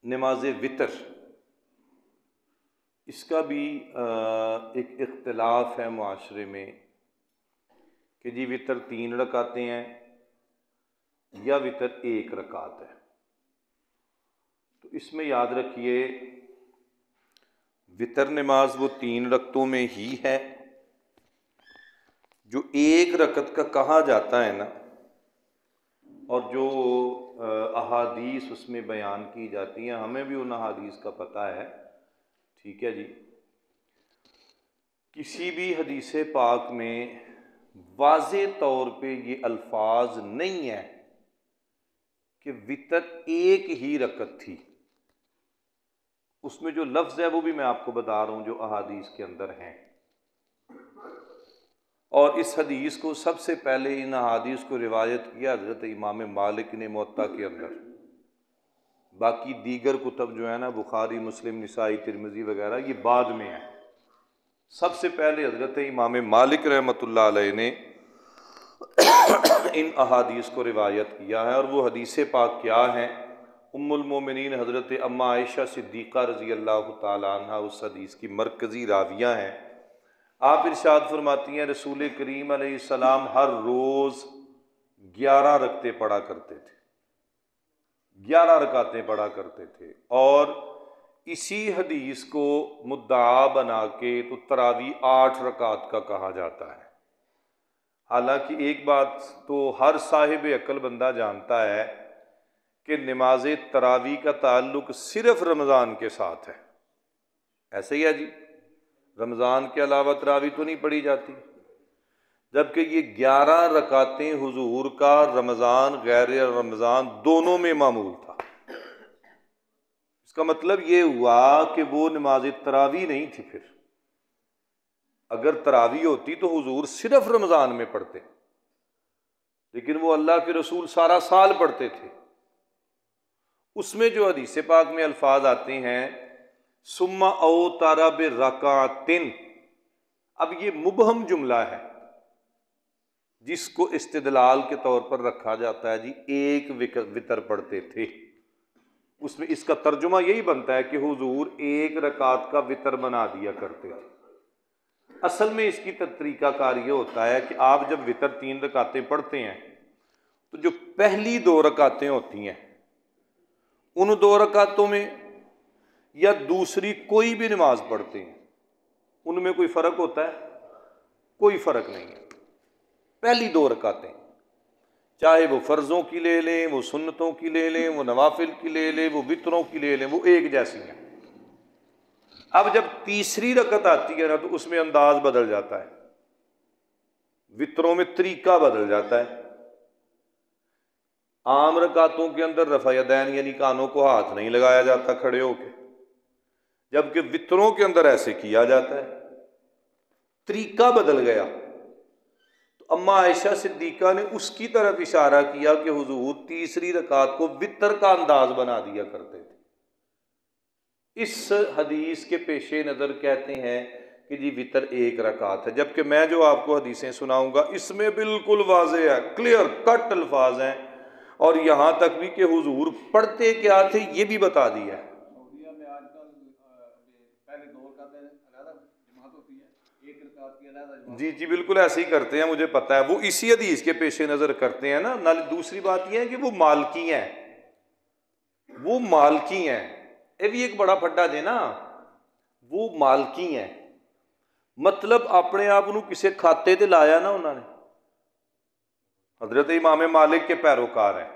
نماز وتر، اس کا بھی ایک اختلاف ہے معاشرے میں کہ جی وتر 3 رکعتیں ہیں یا وتر 1 رکعت ہے۔ تو اس میں یاد رکھیے وتر نماز وہ 3 رکعتوں میں ہی ہے، جو 1 رکعت کا کہا جاتا ہے نا، اور جو احادیث اس میں بیان کی جاتی ہیں، ہمیں بھی ان احادیث کا پتہ ہے، ٹھیک ہے جی۔ کسی بھی حدیث پاک میں واضح طور پہ یہ الفاظ نہیں ہے کہ وتر 1 ہی رکعت تھی۔ اس میں جو لفظ ہے وہ بھی میں آپ کو بتا رہا ہوں جو احادیث کے اندر ہیں، اور اس حدیث کو سب سے پہلے ان احادیث کو روایت کیا حضرت امام مالک نے موطا کے اندر۔ باقی دیگر کتب جو ہے نا، بخاری، مسلم، نسائی، ترمذی وغیرہ، یہ بعد میں ہے۔ سب سے پہلے حضرت امام مالک رحمۃ اللہ علیہ نے ان احادیث کو روایت کیا ہے، اور وہ حدیث پاک کیا ہیں؟ ام المومنین حضرت اما عائشہ صدیقہ رضی اللہ تعالی عنہ اس حدیث کی مرکزی راویہ ہیں۔ آپ ارشاد فرماتی ہیں رسول کریم علیہ السلام ہر روز 11 رکعتیں پڑھا کرتے تھے، 11 رکعتیں پڑھا کرتے تھے، اور اسی حدیث کو مدعا بنا کے تو تراویح 8 رکعت کا کہا جاتا ہے۔ حالانکہ ایک بات تو ہر صاحب عقل بندہ جانتا ہے کہ نماز تراویح کا تعلق صرف رمضان کے ساتھ ہے، ایسے ہی ہے جی، رمضان کے علاوہ تراویح تو نہیں پڑھی جاتی، جبکہ یہ 11 رکعتیں حضور کا رمضان غیر رمضان دونوں میں معمول تھا۔ اس کا مطلب یہ ہوا کہ وہ نماز تراویح نہیں تھی۔ پھر اگر تراویح ہوتی تو حضور صرف رمضان میں پڑھتے، لیکن وہ اللہ کے رسول سارا سال پڑھتے تھے۔ اس میں جو حدیث پاک میں الفاظ آتے ہیں ثم اوتر برکعۃ، اب یہ مبہم جملہ ہے جس کو استدلال کے طور پر رکھا جاتا ہے، جی 1 وتر پڑھتے تھے۔ اس میں اس کا ترجمہ یہی بنتا ہے کہ حضور 1 رکعت کا وتر بنا دیا کرتے تھے۔ اصل میں اس کی طریقہ کار یہ ہوتا ہے کہ آپ جب وتر 3 رکعتیں پڑھتے ہیں تو جو پہلی 2 رکعتیں ہوتی ہیں ان 2 رکعتوں میں یا دوسری کوئی بھی نماز پڑھتے ہیں ان میں کوئی فرق ہوتا ہے؟ کوئی فرق نہیں ہے۔ پہلی 2 رکعتیں چاہے وہ فرضوں کی لے لیں، وہ سنتوں کی لے لیں، وہ نوافل کی لے لیں، وہ وتروں کی لے لیں، وہ ایک جیسی ہیں۔ اب جب تیسری رکعت آتی ہے نا تو اس میں انداز بدل جاتا ہے، وتروں میں طریقہ بدل جاتا ہے۔ عام رکعتوں کے اندر رفع یدین یعنی کانوں کو ہاتھ نہیں لگایا جاتا کھڑے ہو کے، جبکہ وتروں کے اندر ایسے کیا جاتا ہے، طریقہ بدل گیا۔ تو اما عائشہ صدیقہ نے اس کی طرف اشارہ کیا کہ حضور تیسری رکعت کو وتر کا انداز بنا دیا کرتے تھے۔ اس حدیث کے پیش نظر کہتے ہیں کہ جی وتر 1 رکعت ہے، جبکہ میں جو آپ کو حدیثیں سناؤں گا اس میں بالکل واضح ہے، کلیئر کٹ الفاظ ہیں، اور یہاں تک بھی کہ حضور پڑھتے کیا تھے یہ بھی بتا دیا ہے۔ سعودیہ میں آج کل پہلے 2 رکعتیں علیحدہ جماعت ہوتی ہے، 1 رکعت کی علیحدہ جماعت۔ جی بالکل ایسے ہی کرتے ہیں، مجھے پتہ ہے، وہ اسی حدیث کے پیش نظر کرتے ہیں نا۔ دوسری بات یہ ہے کہ وہ مالکی ہیں، وہ مالکی ہیں، یہ بھی ایک بڑا پھڈا دے نا، وہ مالکی ہیں، مطلب اپنے آپ نو کسے کھاتے تے لایا نا انہوں نے۔ حضرت امام مالک کے پیروکار ہیں،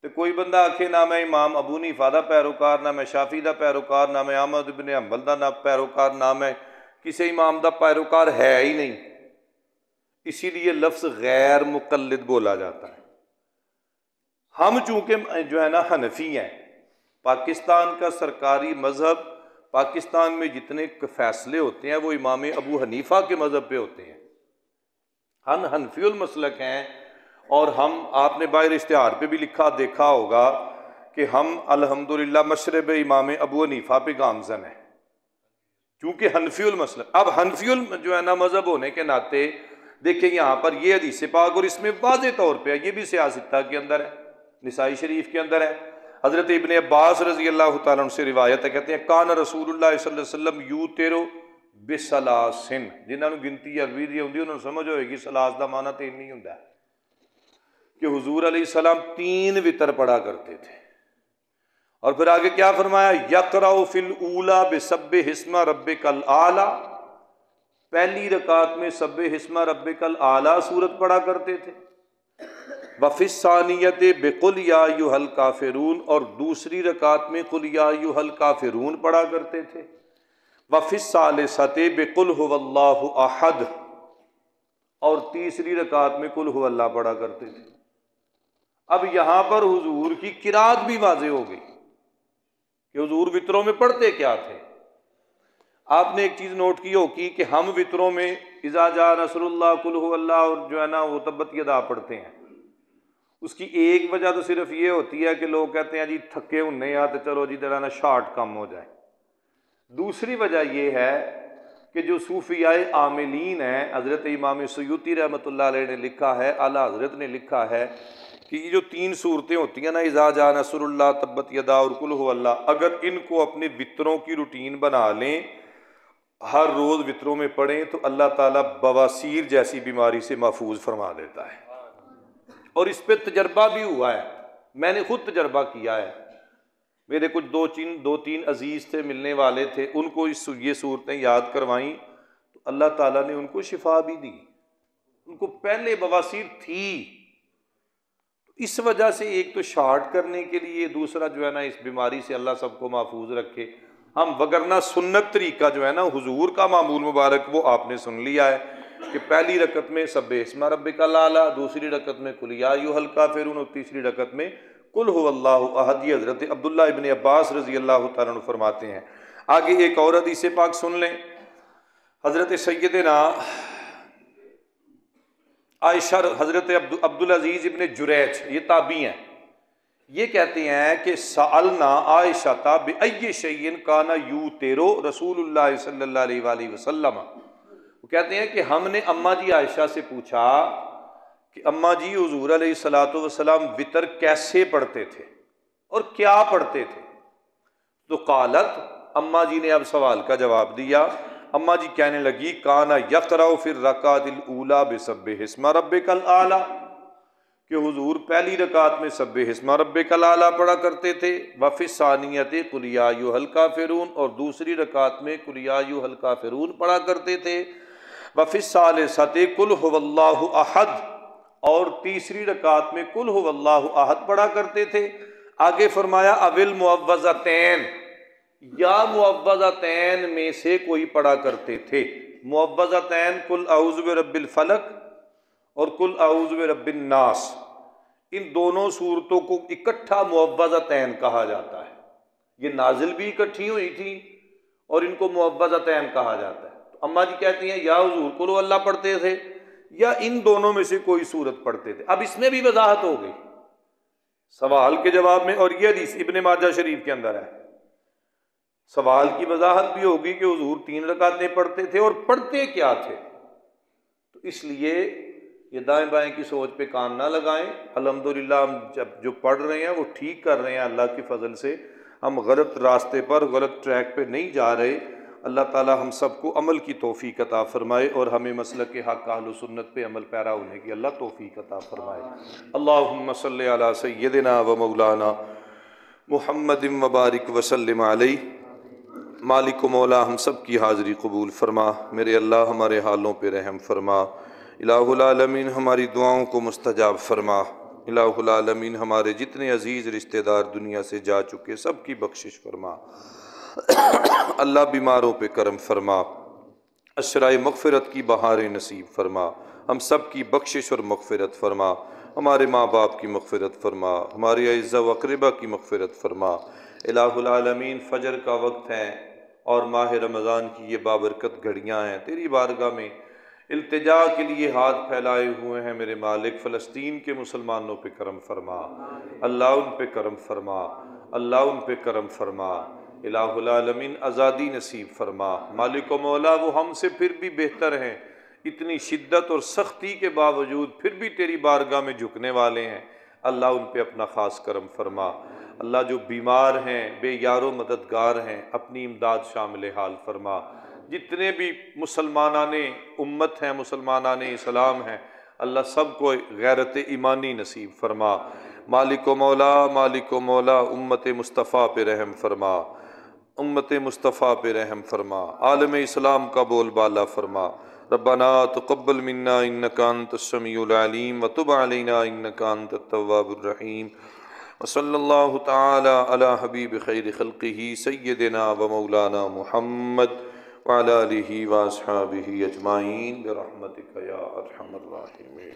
تو کوئی بندہ آکھے نہ میں امام ابو حنیفہ دا پیروکار، نہ میں شافعی دا پیروکار، نہ میں احمد بن حنبل دا پیروکار، نہ میں کسی امام دا پیروکار، ہے ہی نہیں۔ اسی لیے لفظ غیر مقلد بولا جاتا ہے۔ ہم چونکہ جو ہے نا حنفی ہیں، پاکستان کا سرکاری مذہب، پاکستان میں جتنے فیصلے ہوتے ہیں وہ امام ابو حنیفہ کے مذہب پہ ہوتے ہیں، ہم حنفی المسلک ہیں، اور ہم، آپ نے باہر اشتہار پہ بھی لکھا دیکھا ہوگا کہ ہم الحمدللہ مشرب امام ابو حنیفہ پہ گامزن ہیں، چونکہ حنفی المسلک۔ اب حنفی جو ہے نا مذہب ہونے کے ناطے دیکھیں یہاں پر یہ حدیث پاک، اور اس میں واضح طور پہ یہ بھی سیاستہ کے اندر ہے، نسائی شریف کے اندر ہے، حضرت ابن عباس رضی اللہ تعالیٰ عنہ سے روایت ہے، کہتے ہیں کان رسول اللہ صلی اللہ علیہ وسلم یوتر بسلاسن، جنہوں نے گنتی عربی دی ہوندی انہوں نے سمجھ ہوئے گی سلاس دا معنی تین نہیں ہوندا کہ حضور علیہ السلام 3 وتر پڑھا کرتے تھے۔ اور پھر آگے کیا فرمایا، یقرأ فی الاولی بسبح اسم ربک الاعلی، پہلی رکعت میں سبح اسم ربک الاعلی سورت پڑھا کرتے تھے، وفی الثانیۃ بقل یا ایھا الکافرون، اور دوسری رکعت میں قل یا ایھا الکافرون پڑھا کرتے تھے، وفی الثالثۃ بقل ھو اللہ احد، اور تیسری رکعت میں قل ھو اللہ پڑھا کرتے تھے۔ اب یہاں پر حضور کی قرات بھی واضح ہو گئی کہ حضور وطروں میں پڑھتے کیا تھے۔ آپ نے ایک چیز نوٹ کی ہوگی کہ ہم وطروں میں اذا جاء نصر اللہ قل ھو اللہ اور جو ہے نا وہ تبت یدا پڑھتے ہیں۔ اس کی ایک وجہ تو صرف یہ ہوتی ہے کہ لوگ کہتے ہیں جی تھکے ہونے ہیں تو چلو جی ذرا نا شارٹ کم ہو جائے۔ دوسری وجہ یہ ہے کہ جو صوفیاء عاملین ہیں، حضرت امام سیوطی رحمۃ اللہ علیہ نے لکھا ہے، اعلیٰ حضرت نے لکھا ہے کہ یہ جو 3 صورتیں ہوتی ہیں نا، اذا جاء نصر اللہ، تبت یدا اور قل ھو اللہ، اگر ان کو اپنے وطروں کی روٹین بنا لیں، ہر روز وطروں میں پڑھیں، تو اللہ تعالیٰ بواسیر جیسی بیماری سے محفوظ فرما دیتا ہے۔ اور اس پہ تجربہ بھی ہوا ہے، میں نے خود تجربہ کیا ہے۔ میرے کچھ 2-3 عزیز تھے، ملنے والے تھے، ان کو یہ صورتیں یاد کروائیں تو اللہ تعالیٰ نے ان کو شفا بھی دی۔ ان کو پہلے بواسیر تھی، اس وجہ سے ایک تو شارٹ کرنے کے لیے، دوسرا جو ہے نا اس بیماری سے اللہ سب کو محفوظ رکھے۔ ہم وگرنہ سنت طریقہ جو ہے نا حضور کا معمول مبارک وہ آپ نے سن لیا ہے کہ پہلی رکعت میں سبح اسم ربک الاعلی، دوسری رکعت میں قل یا ایھا الکافرون، اور تیسری رکعت میں قل ھو اللہ احد۔ یہ حضرت عبداللہ ابن عباس رضی اللہ تعالیٰ عنہ فرماتے ہیں۔ آگے ایک اور حدیث پاک سن لیں، حضرت سیدنا عائشہ، حضرت عبدالعزیز ابن جریج، یہ تابعی ہیں، یہ کہتے ہیں کہ سألنا عائشہ بأی شیء کان یوتر رسول اللہ صلی اللہ علیہ وآلہ وسلم، وہ کہتے ہیں کہ ہم نے اماں جی عائشہ سے پوچھا کہ اماں جی حضور علیہ الصلوۃ والسلام وطر کیسے پڑھتے تھے اور کیا پڑھتے تھے؟ تو قالت، اماں جی نے اب سوال کا جواب دیا، اماں جی کہنے لگی کانا یقرأ فی الرکعۃ الاولی بسبح اسم ربک الاعلی، کہ حضور پہلی رکعت میں سبح اسم ربک الاعلی پڑھا کرتے تھے، وفی الثانیۃ قل یا ایھا الکافرون، اور دوسری رکعت میں قل یا ایھا الکافرون پڑھا کرتے تھے، وفی الثالثۃ قل ھو اللہ احد، اور تیسری رکعت میں قل ھو اللہ احد پڑھا کرتے تھے۔ آگے فرمایا اول معوذتین، یا معوذتین میں سے کوئی پڑھا کرتے تھے۔ معوذتین قل اعوذ برب الفلق اور قل اعوذ برب الناس، ان دونوں صورتوں کو اکٹھا معوذتین کہا جاتا ہے۔ یہ نازل بھی اکٹھی ہوئی تھی اور ان کو معوذتین کہا جاتا ہے۔ تو اماں جی کہتی ہیں یا حضور قل ہو اللہ پڑھتے تھے یا ان دونوں میں سے کوئی صورت پڑھتے تھے۔ اب اس میں بھی وضاحت ہو گئی سوال کے جواب میں، اور یہ حدیث ابن ماجہ شریف کے اندر ہے۔ سوال کی وضاحت بھی ہوگی کہ حضور 3 رکعتیں پڑھتے تھے اور پڑھتے کیا تھے۔ تو اس لیے یہ دائیں بائیں کی سوچ پہ کام نہ لگائیں۔ الحمدللہ ہم جو پڑھ رہے ہیں وہ ٹھیک کر رہے ہیں، اللہ کی فضل سے ہم غلط راستے پر، غلط ٹریک پہ نہیں جا رہے۔ اللہ تعالی ہم سب کو عمل کی توفیق عطا فرمائے اور ہمیں مسلک حق اہل و سنت پہ عمل پیرا ہونے کی اللہ توفیق عطا فرمائے۔ اللہم صلی علی سیدنا و مولانا محمد وبارک وسلم علیہ۔ مالک و مولا ہم سب کی حاضری قبول فرما، میرے اللہ ہمارے حالوں پہ رحم فرما، الہ العالمین ہماری دعاؤں کو مستجاب فرما، الہ العالمین ہمارے جتنے عزیز رشتہ دار دنیا سے جا چکے سب کی بخشش فرما، اللہ بیماروں پہ کرم فرما، اشرائے مغفرت کی بہاریں نصیب فرما، ہم سب کی بخشش اور مغفرت فرما، ہمارے ماں باپ کی مغفرت فرما، ہمارے اعزہ و اقربا کی مغفرت فرما۔ الہ العالمین فجر کا وقت ہے اور ماہ رمضان کی یہ بابرکت گھڑیاں ہیں، تیری بارگاہ میں التجا کے لیے ہاتھ پھیلائے ہوئے ہیں میرے مالک۔ فلسطین کے مسلمانوں پہ کرم فرما، اللہ ان پہ کرم فرما، اللہ ان پہ کرم فرما۔ الہ العالمین آزادی نصیب فرما، مالک و مولا وہ ہم سے پھر بھی بہتر ہیں، اتنی شدت اور سختی کے باوجود پھر بھی تیری بارگاہ میں جھکنے والے ہیں، اللہ ان پہ اپنا خاص کرم فرما۔ اللہ جو بیمار ہیں، بے یار و مددگار ہیں، اپنی امداد شامل حال فرما۔ جتنے بھی مسلمانان امت ہیں، مسلمانان اسلام ہیں، اللہ سب کو غیرت ایمانی نصیب فرما۔ مالک و مولا امت مصطفیٰ پہ رحم فرما، امت مصطفیٰ پہ رحم فرما، عالم اسلام کا بول بالا فرما۔ ربنا تقبل منا انک انت السمیع العلیم وتب علینا انک انت التواب الرحیم، وصلی اللہ تعالی علی حبیب خیر خلقہ سیدنا و مولانا محمد وعلی آلہ واصحابہ اجمعین برحمتک یا ارحم الراحمین۔